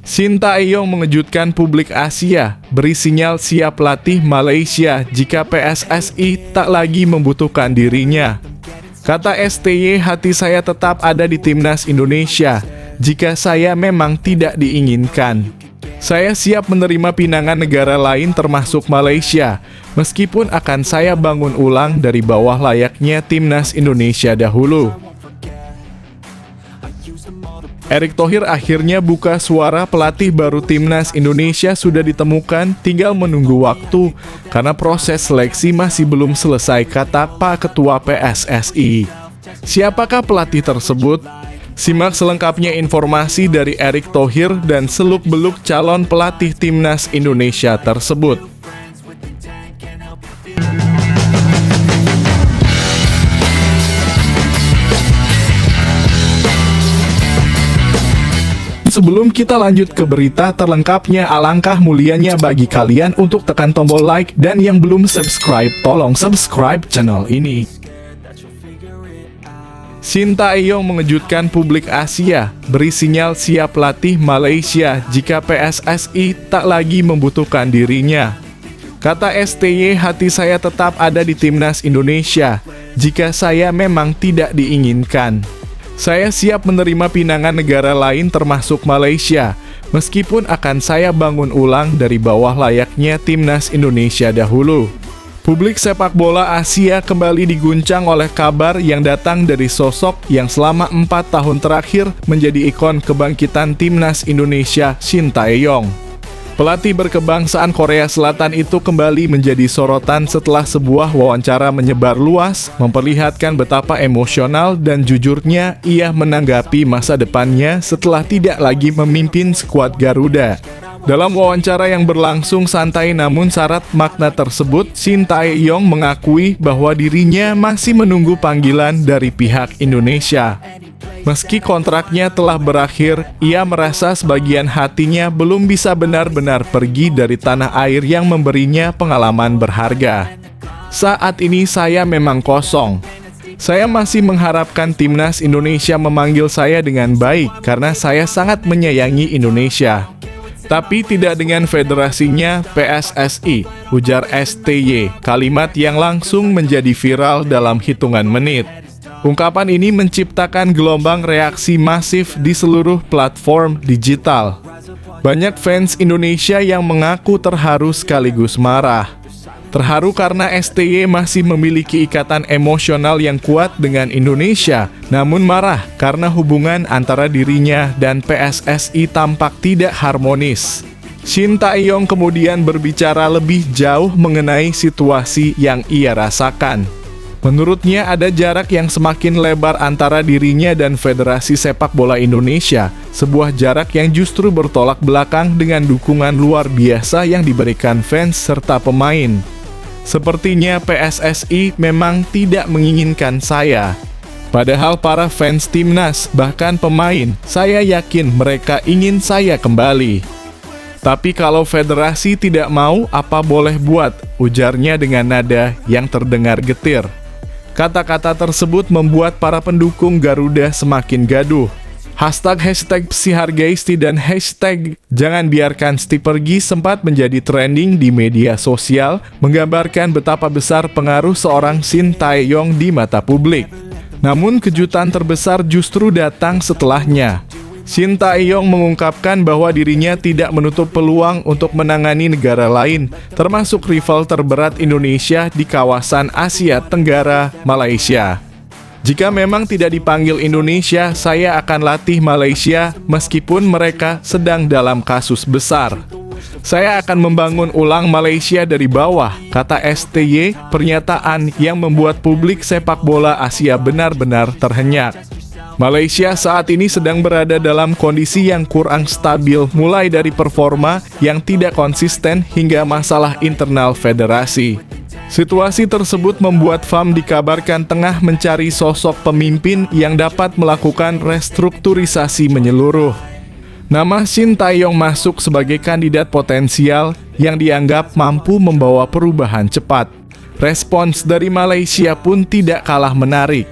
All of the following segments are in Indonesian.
Sintayong mengejutkan publik Asia, beri sinyal siap latih Malaysia jika PSSI tak lagi membutuhkan dirinya. Kata STY, hati saya tetap ada di timnas Indonesia jika saya memang tidak diinginkan. Saya siap menerima pinangan negara lain termasuk Malaysia, meskipun akan saya bangun ulang dari bawah layaknya timnas Indonesia dahulu. Erick Thohir akhirnya buka suara, pelatih baru timnas Indonesia sudah ditemukan, tinggal menunggu waktu karena proses seleksi masih belum selesai, kata Pak Ketua PSSI. Siapakah pelatih tersebut? Simak selengkapnya informasi dari Erick Thohir dan seluk-beluk calon pelatih timnas Indonesia tersebut. Sebelum kita lanjut ke berita terlengkapnya, alangkah mulianya bagi kalian untuk tekan tombol like, dan yang belum subscribe, tolong subscribe channel ini. Sintayong mengejutkan publik Asia, beri sinyal siap latih Malaysia jika PSSI tak lagi membutuhkan dirinya. Kata STY, hati saya tetap ada di timnas Indonesia jika saya memang tidak diinginkan. Saya siap menerima pinangan negara lain termasuk Malaysia, meskipun akan saya bangun ulang dari bawah layaknya timnas Indonesia dahulu. Publik sepak bola Asia kembali diguncang oleh kabar yang datang dari sosok yang selama 4 tahun terakhir menjadi ikon kebangkitan timnas Indonesia, Sintayong. Pelatih berkebangsaan Korea Selatan itu kembali menjadi sorotan setelah sebuah wawancara menyebar luas, memperlihatkan betapa emosional dan jujurnya ia menanggapi masa depannya setelah tidak lagi memimpin skuad Garuda. Dalam wawancara yang berlangsung santai namun syarat makna tersebut, Sintayong mengakui bahwa dirinya masih menunggu panggilan dari pihak Indonesia. Meski kontraknya telah berakhir, ia merasa sebagian hatinya belum bisa benar-benar pergi dari tanah air yang memberinya pengalaman berharga. Saat ini saya memang kosong. Saya masih mengharapkan timnas Indonesia memanggil saya dengan baik karena saya sangat menyayangi Indonesia. Tapi tidak dengan federasinya PSSI, ujar STY, kalimat yang langsung menjadi viral dalam hitungan menit. Ungkapan ini menciptakan gelombang reaksi masif di seluruh platform digital. Banyak fans Indonesia yang mengaku terharu sekaligus marah. Terharu karena STY masih memiliki ikatan emosional yang kuat dengan Indonesia, namun marah karena hubungan antara dirinya dan PSSI tampak tidak harmonis. Sintayong kemudian berbicara lebih jauh mengenai situasi yang ia rasakan. Menurutnya ada jarak yang semakin lebar antara dirinya dan Federasi Sepak Bola Indonesia, sebuah jarak yang justru bertolak belakang dengan dukungan luar biasa yang diberikan fans serta pemain. Sepertinya PSSI memang tidak menginginkan saya. Padahal para fans timnas, bahkan pemain, saya yakin mereka ingin saya kembali. Tapi kalau federasi tidak mau, apa boleh buat, ujarnya dengan nada yang terdengar getir. Kata-kata tersebut membuat para pendukung Garuda semakin gaduh. Hashtag #PsiHargaiSti dan hashtag jangan biarkan Sti pergi sempat menjadi trending di media sosial, menggambarkan betapa besar pengaruh seorang Sintayong di mata publik. Namun kejutan terbesar justru datang setelahnya. Sintayong mengungkapkan bahwa dirinya tidak menutup peluang untuk menangani negara lain, termasuk rival terberat Indonesia di kawasan Asia Tenggara, Malaysia. Jika memang tidak dipanggil Indonesia, saya akan latih Malaysia meskipun mereka sedang dalam kasus besar. Saya akan membangun ulang Malaysia dari bawah, kata STY, pernyataan yang membuat publik sepak bola Asia benar-benar terhenyak. Malaysia saat ini sedang berada dalam kondisi yang kurang stabil, mulai dari performa yang tidak konsisten hingga masalah internal federasi. Situasi tersebut membuat FAM dikabarkan tengah mencari sosok pemimpin yang dapat melakukan restrukturisasi menyeluruh. Nama Sintayong masuk sebagai kandidat potensial yang dianggap mampu membawa perubahan cepat. Respons dari Malaysia pun tidak kalah menarik.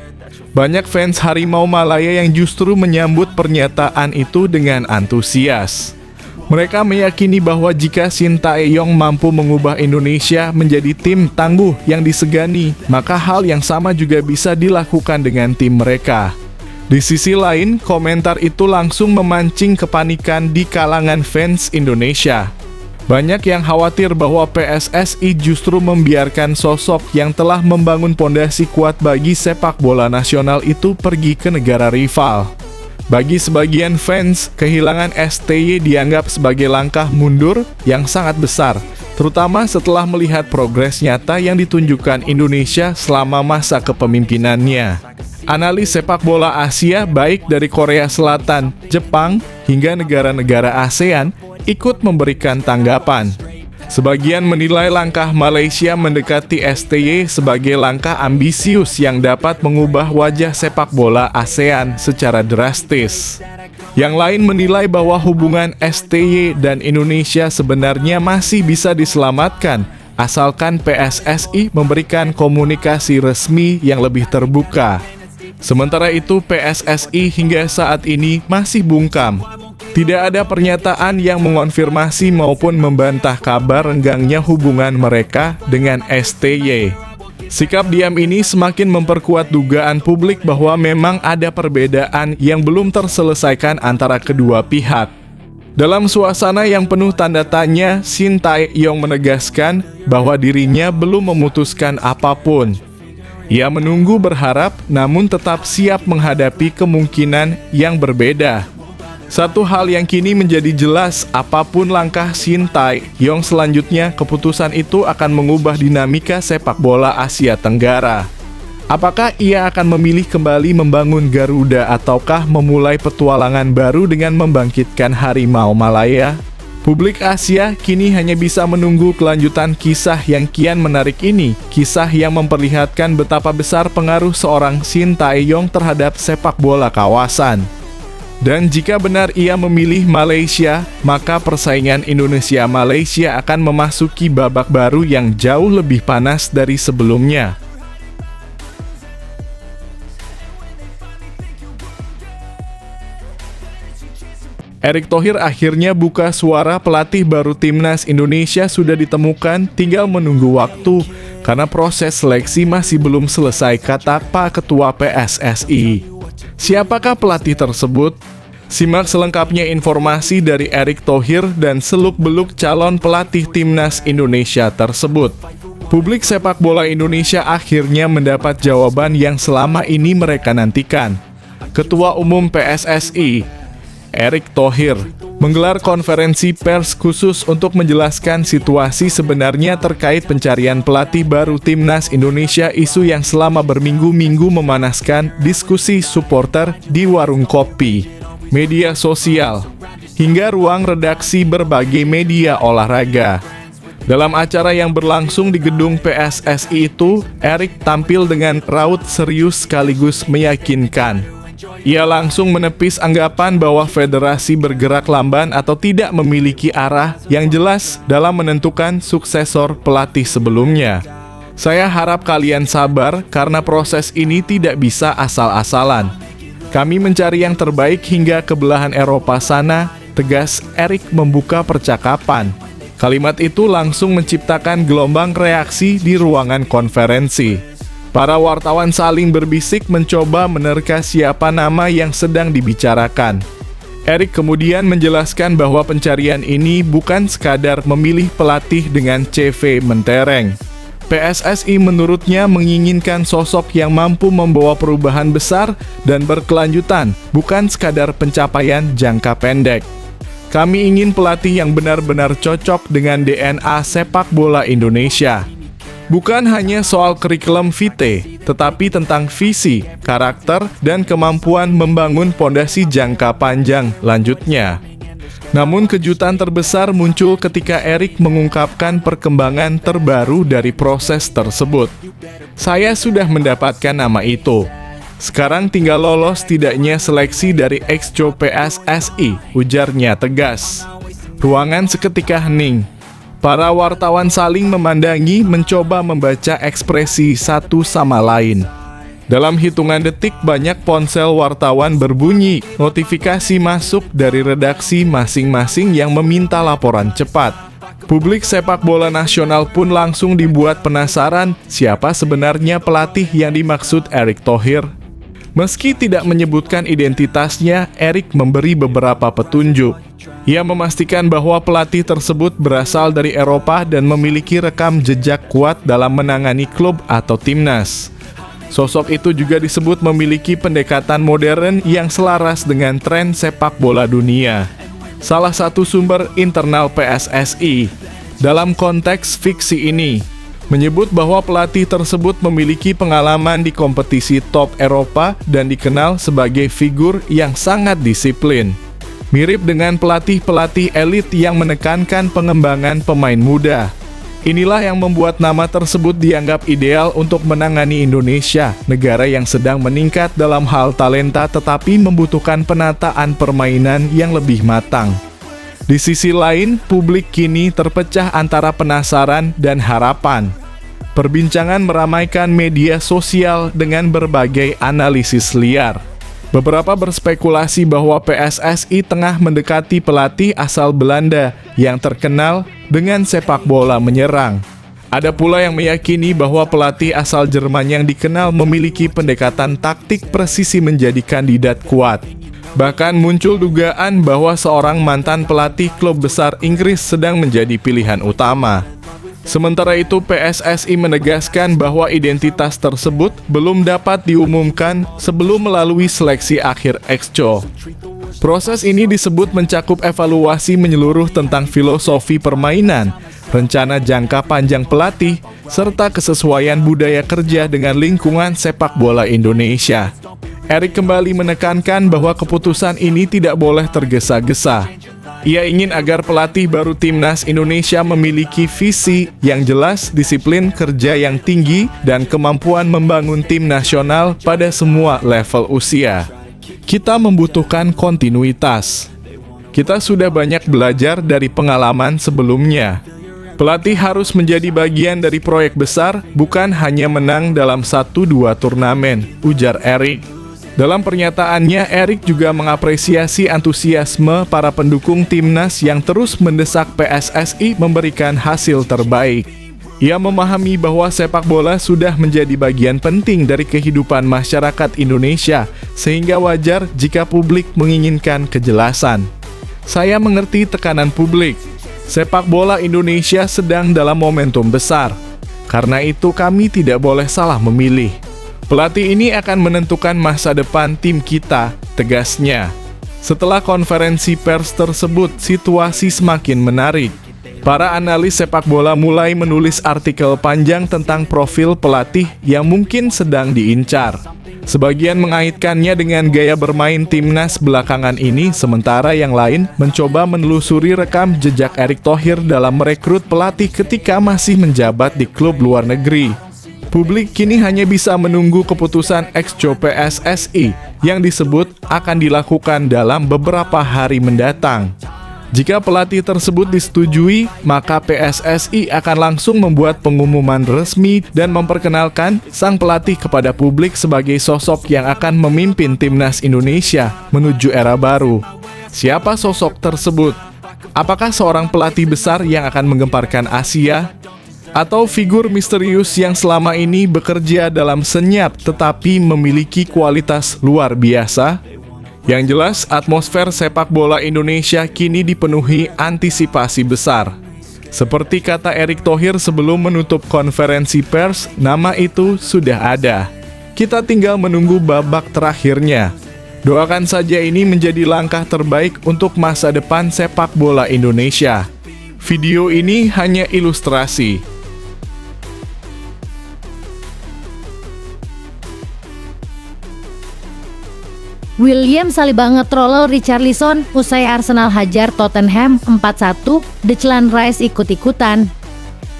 Banyak fans Harimau Malaya yang justru menyambut pernyataan itu dengan antusias. Mereka meyakini bahwa jika Sintayong mampu mengubah Indonesia menjadi tim tangguh yang disegani, maka hal yang sama juga bisa dilakukan dengan tim mereka. Di sisi lain, komentar itu langsung memancing kepanikan di kalangan fans Indonesia. Banyak yang khawatir bahwa PSSI justru membiarkan sosok yang telah membangun pondasi kuat bagi sepak bola nasional itu pergi ke negara rival. Bagi sebagian fans, kehilangan STY dianggap sebagai langkah mundur yang sangat besar, terutama setelah melihat progres nyata yang ditunjukkan Indonesia selama masa kepemimpinannya. Analis sepak bola Asia baik dari Korea Selatan, Jepang, hingga negara-negara ASEAN ikut memberikan tanggapan. Sebagian menilai langkah Malaysia mendekati STY sebagai langkah ambisius yang dapat mengubah wajah sepak bola ASEAN secara drastis. Yang lain menilai bahwa hubungan STY dan Indonesia sebenarnya masih bisa diselamatkan, asalkan PSSI memberikan komunikasi resmi yang lebih terbuka. Sementara itu, PSSI hingga saat ini masih bungkam. Tidak ada pernyataan yang mengonfirmasi maupun membantah kabar renggangnya hubungan mereka dengan STY. Sikap diam ini semakin memperkuat dugaan publik bahwa memang ada perbedaan yang belum terselesaikan antara kedua pihak. Dalam suasana yang penuh tanda tanya, Sintayong menegaskan bahwa dirinya belum memutuskan apapun. Ia menunggu berharap, namun tetap siap menghadapi kemungkinan yang berbeda. Satu hal yang kini menjadi jelas, apapun langkah Sintayong selanjutnya, keputusan itu akan mengubah dinamika sepak bola Asia Tenggara. Apakah ia akan memilih kembali membangun Garuda ataukah memulai petualangan baru dengan membangkitkan Harimau Malaya? Publik Asia kini hanya bisa menunggu kelanjutan kisah yang kian menarik ini, kisah yang memperlihatkan betapa besar pengaruh seorang Sintayong terhadap sepak bola kawasan. Dan jika benar ia memilih Malaysia, maka persaingan Indonesia-Malaysia akan memasuki babak baru yang jauh lebih panas dari sebelumnya. Erick Thohir akhirnya buka suara, pelatih baru timnas Indonesia sudah ditemukan, tinggal menunggu waktu karena proses seleksi masih belum selesai, kata Pak Ketua PSSI. Siapakah pelatih tersebut? Simak selengkapnya informasi dari Erick Thohir dan seluk-beluk calon pelatih timnas Indonesia tersebut. Publik sepak bola Indonesia akhirnya mendapat jawaban yang selama ini mereka nantikan. Ketua Umum PSSI, Erick Thohir, menggelar konferensi pers khusus untuk menjelaskan situasi sebenarnya terkait pencarian pelatih baru timnas Indonesia, isu yang selama berminggu-minggu memanaskan diskusi supporter di warung kopi, media sosial, hingga ruang redaksi berbagai media olahraga. Dalam acara yang berlangsung di gedung PSSI itu, Erick tampil dengan raut serius sekaligus meyakinkan. Ia langsung menepis anggapan bahwa federasi bergerak lamban atau tidak memiliki arah yang jelas dalam menentukan suksesor pelatih sebelumnya. Saya harap kalian sabar karena proses ini tidak bisa asal-asalan. Kami mencari yang terbaik hingga ke belahan Eropa sana, tegas Erick membuka percakapan. Kalimat itu langsung menciptakan gelombang reaksi di ruangan konferensi. Para wartawan saling berbisik mencoba menerka siapa nama yang sedang dibicarakan. Erick kemudian menjelaskan bahwa pencarian ini bukan sekadar memilih pelatih dengan CV mentereng. PSSI menurutnya menginginkan sosok yang mampu membawa perubahan besar dan berkelanjutan, bukan sekadar pencapaian jangka pendek. Kami ingin pelatih yang benar-benar cocok dengan DNA sepak bola Indonesia. Bukan hanya soal kurikulum vitae, tetapi tentang visi, karakter, dan kemampuan membangun pondasi jangka panjang, lanjutnya. Namun kejutan terbesar muncul ketika Erick mengungkapkan perkembangan terbaru dari proses tersebut. Saya sudah mendapatkan nama itu. Sekarang tinggal lolos tidaknya seleksi dari Exco PSSI, ujarnya tegas. Ruangan seketika hening. Para wartawan saling memandangi, mencoba membaca ekspresi satu sama lain. Dalam hitungan detik, banyak ponsel wartawan berbunyi, notifikasi masuk dari redaksi masing-masing yang meminta laporan cepat. Publik sepak bola nasional pun langsung dibuat penasaran siapa sebenarnya pelatih yang dimaksud Erick Thohir. Meski tidak menyebutkan identitasnya, Erick memberi beberapa petunjuk. Ia memastikan bahwa pelatih tersebut berasal dari Eropa dan memiliki rekam jejak kuat dalam menangani klub atau timnas. Sosok itu juga disebut memiliki pendekatan modern yang selaras dengan tren sepak bola dunia. Salah satu sumber internal PSSI dalam konteks fiksi ini menyebut bahwa pelatih tersebut memiliki pengalaman di kompetisi top Eropa dan dikenal sebagai figur yang sangat disiplin. Mirip dengan pelatih-pelatih elit yang menekankan pengembangan pemain muda. Inilah yang membuat nama tersebut dianggap ideal untuk menangani Indonesia, negara yang sedang meningkat dalam hal talenta tetapi membutuhkan penataan permainan yang lebih matang. Di sisi lain, publik kini terpecah antara penasaran dan harapan. Perbincangan meramaikan media sosial dengan berbagai analisis liar. Beberapa berspekulasi bahwa PSSI tengah mendekati pelatih asal Belanda yang terkenal dengan sepak bola menyerang. Ada pula yang meyakini bahwa pelatih asal Jerman yang dikenal memiliki pendekatan taktik presisi menjadi kandidat kuat. Bahkan muncul dugaan bahwa seorang mantan pelatih klub besar Inggris sedang menjadi pilihan utama. Sementara itu, PSSI menegaskan bahwa identitas tersebut belum dapat diumumkan sebelum melalui seleksi akhir Exco. Proses ini disebut mencakup evaluasi menyeluruh tentang filosofi permainan, rencana jangka panjang pelatih, serta kesesuaian budaya kerja dengan lingkungan sepak bola Indonesia. Erick kembali menekankan bahwa keputusan ini tidak boleh tergesa-gesa. Ia ingin agar pelatih baru timnas Indonesia memiliki visi yang jelas, disiplin kerja yang tinggi, dan kemampuan membangun tim nasional pada semua level usia. Kita membutuhkan kontinuitas. Kita sudah banyak belajar dari pengalaman sebelumnya. Pelatih harus menjadi bagian dari proyek besar, bukan hanya menang dalam 1-2 turnamen, ujar Erick. Dalam pernyataannya, Erick juga mengapresiasi antusiasme para pendukung timnas yang terus mendesak PSSI memberikan hasil terbaik. Ia memahami bahwa sepak bola sudah menjadi bagian penting dari kehidupan masyarakat Indonesia, sehingga wajar jika publik menginginkan kejelasan. Saya mengerti tekanan publik. Sepak bola Indonesia sedang dalam momentum besar. Karena itu kami tidak boleh salah memilih. Pelatih ini akan menentukan masa depan tim kita, tegasnya. Setelah konferensi pers tersebut, situasi semakin menarik. Para analis sepak bola mulai menulis artikel panjang tentang profil pelatih yang mungkin sedang diincar. Sebagian mengaitkannya dengan gaya bermain timnas belakangan ini, sementara yang lain mencoba menelusuri rekam jejak Erick Thohir dalam merekrut pelatih ketika masih menjabat di klub luar negeri. Publik kini hanya bisa menunggu keputusan Exco PSSI yang disebut akan dilakukan dalam beberapa hari mendatang. Jika pelatih tersebut disetujui, maka PSSI akan langsung membuat pengumuman resmi dan memperkenalkan sang pelatih kepada publik sebagai sosok yang akan memimpin timnas Indonesia menuju era baru. Siapa sosok tersebut? Apakah seorang pelatih besar yang akan menggemparkan Asia? Atau figur misterius yang selama ini bekerja dalam senyap tetapi memiliki kualitas luar biasa? Yang jelas, atmosfer sepak bola Indonesia kini dipenuhi antisipasi besar. Seperti kata Erick Thohir sebelum menutup konferensi pers, nama itu sudah ada. Kita tinggal menunggu babak terakhirnya. Doakan saja ini menjadi langkah terbaik untuk masa depan sepak bola Indonesia. Video ini hanya ilustrasi. William Saliba nge-troll Richarlison usai Arsenal hajar Tottenham 4-1, Declan Rice ikut-ikutan.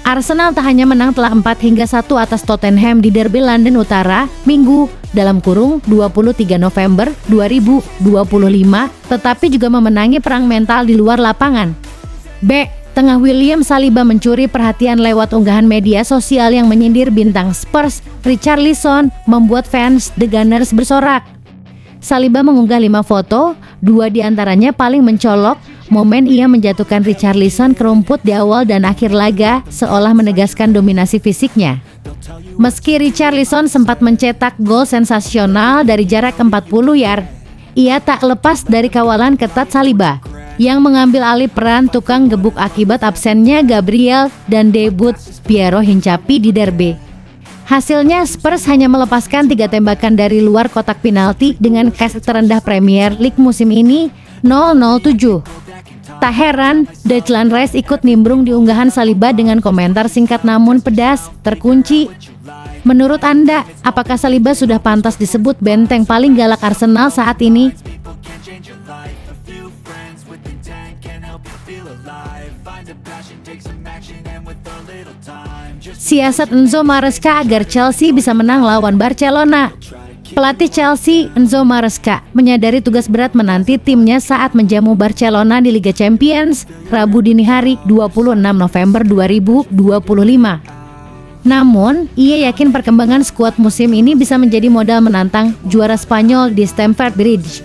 Arsenal tak hanya menang telak 4-1 atas Tottenham di derby London Utara, Minggu, dalam kurung 23 November 2025, tetapi juga memenangi perang mental di luar lapangan. B. Tengah William Saliba mencuri perhatian lewat unggahan media sosial yang menyindir bintang Spurs, Richarlison, membuat fans The Gunners bersorak. Saliba mengunggah 5 foto, 2 diantaranya paling mencolok, momen ia menjatuhkan Richarlison ke rumput di awal dan akhir laga, seolah menegaskan dominasi fisiknya. Meski Richarlison sempat mencetak gol sensasional dari jarak 40 yard, ia tak lepas dari kawalan ketat Saliba, yang mengambil alih peran tukang gebuk akibat absennya Gabriel dan debut Piero Hincapi di derby. Hasilnya Spurs hanya melepaskan 3 tembakan dari luar kotak penalti dengan kes terendah Premier League musim ini, 007. Tak heran, Declan Rice ikut nimbrung di unggahan Saliba dengan komentar singkat namun pedas, terkunci. Menurut Anda, apakah Saliba sudah pantas disebut benteng paling galak Arsenal saat ini? Siasat Enzo Maresca agar Chelsea bisa menang lawan Barcelona. Pelatih Chelsea, Enzo Maresca, menyadari tugas berat menanti timnya saat menjamu Barcelona di Liga Champions, Rabu dini hari 26 November 2025. Namun, ia yakin perkembangan skuad musim ini bisa menjadi modal menantang juara Spanyol di Stamford Bridge.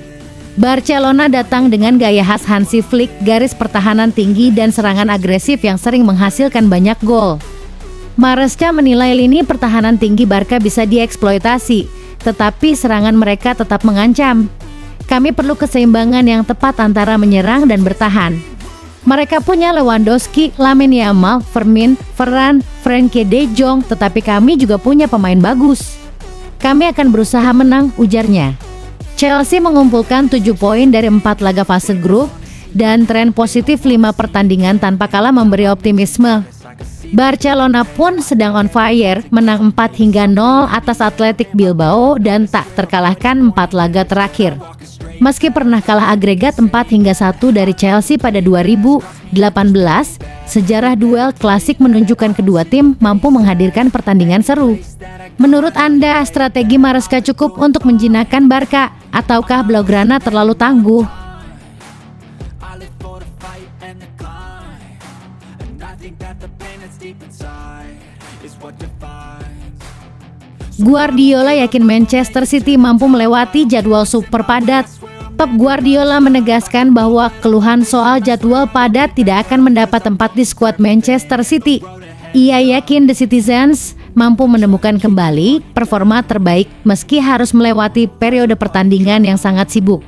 Barcelona datang dengan gaya khas Hansi Flick, garis pertahanan tinggi dan serangan agresif yang sering menghasilkan banyak gol. Maresca menilai lini pertahanan tinggi Barca bisa dieksploitasi, tetapi serangan mereka tetap mengancam. Kami perlu keseimbangan yang tepat antara menyerang dan bertahan. Mereka punya Lewandowski, Lamine Yamal, Fermin, Ferran, Frenkie de Jong, tetapi kami juga punya pemain bagus. Kami akan berusaha menang, ujarnya. Chelsea mengumpulkan 7 poin dari 4 laga fase grup, dan tren positif 5 pertandingan tanpa kalah memberi optimisme. Barcelona pun sedang on fire, menang 4-0 atas Athletic Bilbao dan tak terkalahkan 4 laga terakhir. Meski pernah kalah agregat 4-1 dari Chelsea pada 2018, sejarah duel klasik menunjukkan kedua tim mampu menghadirkan pertandingan seru. Menurut Anda, strategi Maresca cukup untuk menjinakkan Barca, ataukah Blaugrana terlalu tangguh? Guardiola yakin Manchester City mampu melewati jadwal super padat. Pep Guardiola menegaskan bahwa keluhan soal jadwal padat tidak akan mendapat tempat di skuad Manchester City. Ia yakin The Citizens mampu menemukan kembali performa terbaik meski harus melewati periode pertandingan yang sangat sibuk.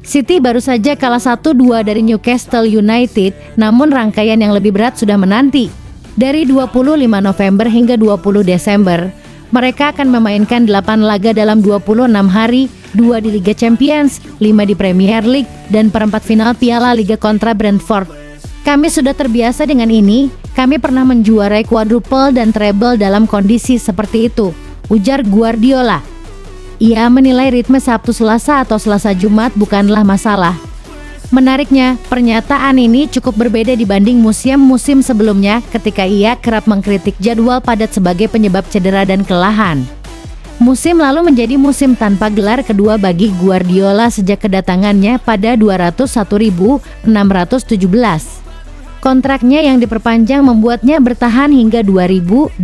City baru saja kalah 1-2 dari Newcastle United, namun rangkaian yang lebih berat sudah menanti. Dari 25 November hingga 20 Desember, mereka akan memainkan 8 laga dalam 26 hari, 2 di Liga Champions, 5 di Premier League, dan perempat final Piala Liga kontra Brentford. Kami sudah terbiasa dengan ini, kami pernah menjuarai quadruple dan treble dalam kondisi seperti itu, ujar Guardiola. Ia menilai ritme Sabtu Selasa atau Selasa Jumat bukanlah masalah. Menariknya, pernyataan ini cukup berbeda dibanding musim-musim sebelumnya ketika ia kerap mengkritik jadwal padat sebagai penyebab cedera dan kelelahan. Musim lalu menjadi musim tanpa gelar kedua bagi Guardiola sejak kedatangannya pada 201.617. Kontraknya yang diperpanjang membuatnya bertahan hingga 2027.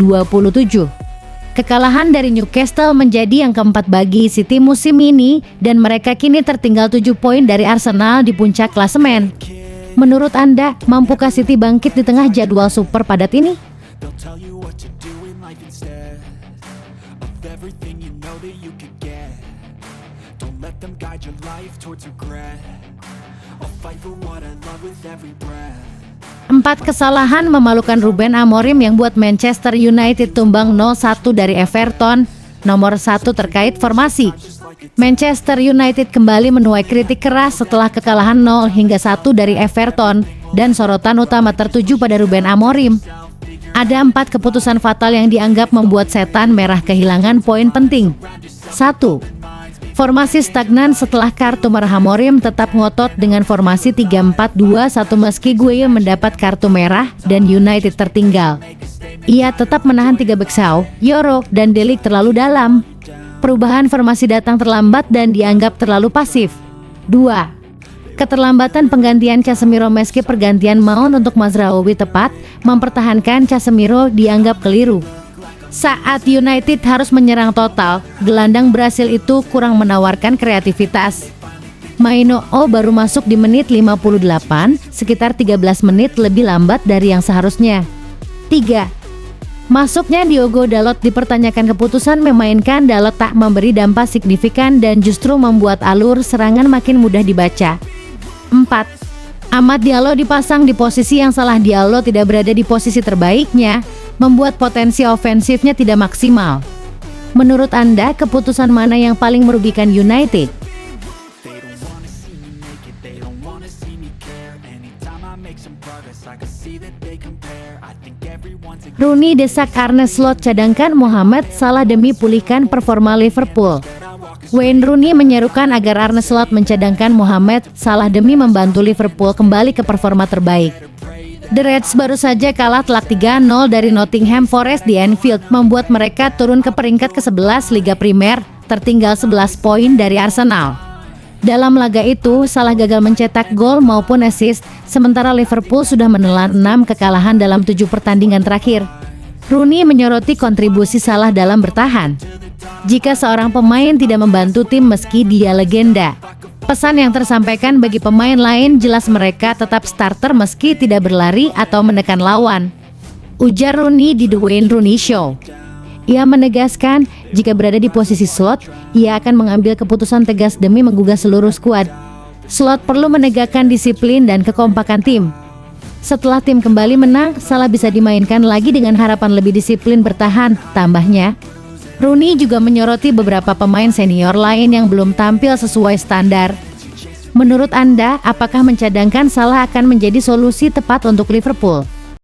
Kekalahan dari Newcastle menjadi yang keempat bagi City musim ini dan mereka kini tertinggal 7 poin dari Arsenal di puncak klasemen. Menurut Anda, mampukah City bangkit di tengah jadwal super padat ini? Empat kesalahan memalukan Ruben Amorim yang buat Manchester United tumbang 0-1 dari Everton. Nomor 1 terkait formasi. Manchester United kembali menuai kritik keras setelah kekalahan 0-1 dari Everton dan sorotan utama tertuju pada Ruben Amorim. Ada 4 keputusan fatal yang dianggap membuat setan merah kehilangan poin penting. 1. Formasi stagnan setelah kartu merah. Amorim tetap ngotot dengan formasi 3-4-2-1 meski Gueye mendapat kartu merah dan United tertinggal. Ia tetap menahan 3 bek Shaw, Yoro, dan De Ligt terlalu dalam. Perubahan formasi datang terlambat dan dianggap terlalu pasif. 2. Keterlambatan penggantian Casemiro meski pergantian Mount untuk Mazraoui tepat, mempertahankan Casemiro dianggap keliru. Saat United harus menyerang total, gelandang Brasil itu kurang menawarkan kreativitas. Maino baru masuk di menit 58, sekitar 13 menit lebih lambat dari yang seharusnya. 3. Masuknya Diogo Dalot dipertanyakan, keputusan memainkan Dalot tak memberi dampak signifikan dan justru membuat alur serangan makin mudah dibaca. 4. Amad Diallo dipasang di posisi yang salah. Diallo tidak berada di posisi terbaiknya, membuat potensi ofensifnya tidak maksimal. Menurut Anda, keputusan mana yang paling merugikan United? Rooney desak Arne Slot cadangkan Mohamed Salah demi pulihkan performa Liverpool. Wayne Rooney menyerukan agar Arne Slot mencadangkan Mohamed Salah demi membantu Liverpool kembali ke performa terbaik. The Reds baru saja kalah telak 3-0 dari Nottingham Forest di Anfield, membuat mereka turun ke peringkat ke-11 Liga Primer, tertinggal 11 poin dari Arsenal. Dalam laga itu, Salah gagal mencetak gol maupun assist, sementara Liverpool sudah menelan 6 kekalahan dalam 7 pertandingan terakhir. Rooney menyoroti kontribusi Salah dalam bertahan. Jika seorang pemain tidak membantu tim meski dia legenda, pesan yang tersampaikan bagi pemain lain jelas mereka tetap starter meski tidak berlari atau menekan lawan, ujar Rooney di The Wayne Rooney Show. Ia menegaskan, jika berada di posisi Slot, ia akan mengambil keputusan tegas demi menggugah seluruh skuad. Slot perlu menegakkan disiplin dan kekompakan tim. Setelah tim kembali menang, Salah bisa dimainkan lagi dengan harapan lebih disiplin bertahan, tambahnya. Rooney juga menyoroti beberapa pemain senior lain yang belum tampil sesuai standar. Menurut Anda, apakah mencadangkan Salah akan menjadi solusi tepat untuk Liverpool?